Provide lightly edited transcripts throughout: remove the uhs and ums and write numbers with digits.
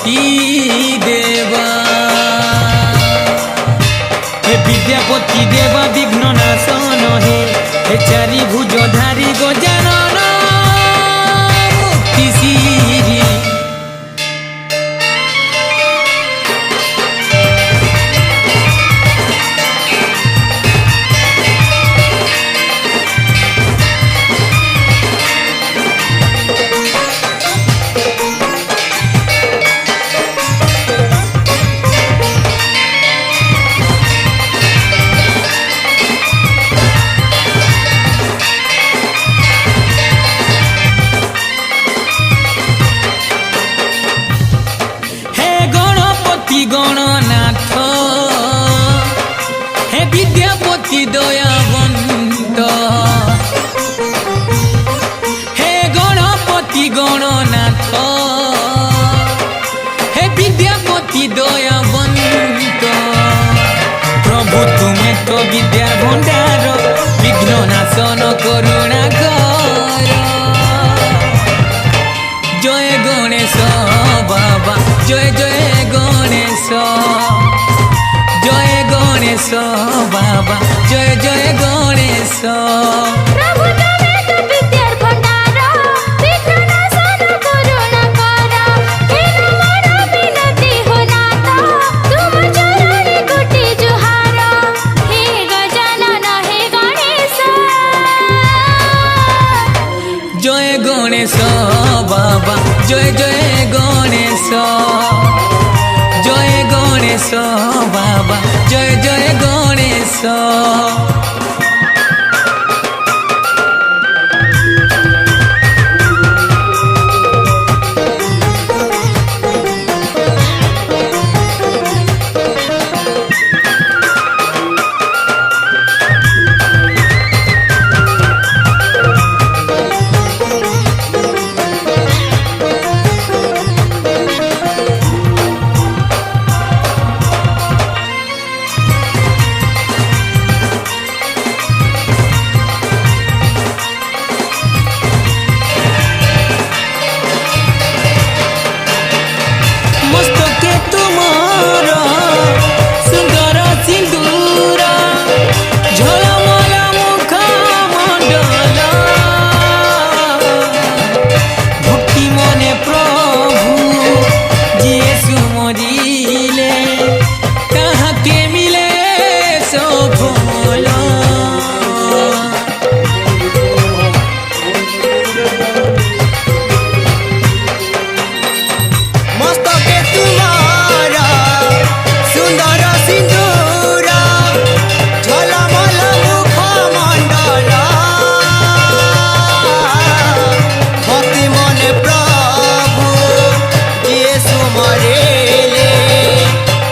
विद्यापति देवा हे विद्यापति देवा विघ्न नाशन हे चारि भुजधारी गजानन मुक्ति सिरी गणनाथ हे विद्यापति दयावंत हे गणपति गणनाथ हे विद्यापति दयावंत प्रभु तुम्हें तो विद्या भंडार विघ्न नाशन करुणा कर जय गणेश बाबा जय जय गणेश जय गणेश बाबा जय जय गणेश प्रभु तुम्हें तो विद्यार भंडार विघ्न नाशन करुणा कर हे नमन विनती हो नाथ तुम चरणी कोटि जुहार हे गजानन हे गणेश जय गणेश बाबा जय जय गणेश जय गणेश बाबा जय जय गणेश मस्तके तुम्हारा सुंदर सिंदूर झलमल मुख मंडल भक्ति मने प्रभु जिए सुमरिले ताहाके मिले सफल मस्तके तुम्हारा सुंदर सिंदूर झलमल मुख मंडल भक्ति मने प्रभु जिए सुमरेले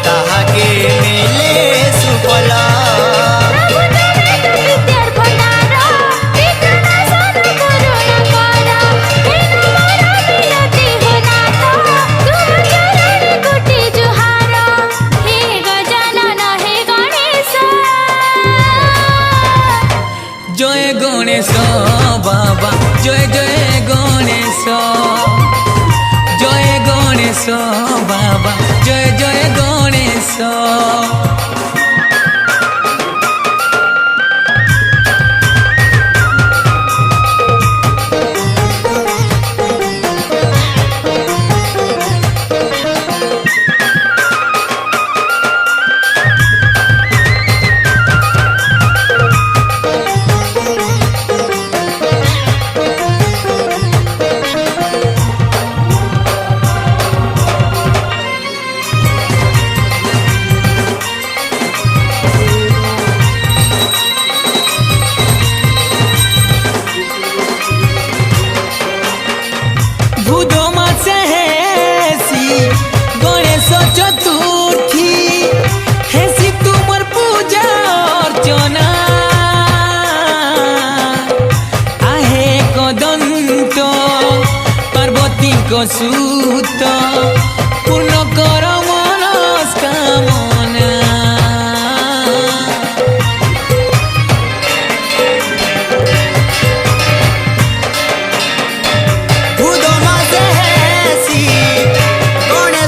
ताहाके मिले सुफल प्रभु तुम्हें तो विद्यार भंडार विघ्न नाशन करुणा कर हे नमन विनती हो नाथ तुम चरणी कोटि जुहार हे गजानन हे गणेश जय गणेश बाबा जय जय गणेश जय गणेश बाबा जय जय गणेश भूदोमा से हेसी गणेश चतुर्थी हेसी तुमर पूजा अर्चना आहे कदंत पार्वती को सूत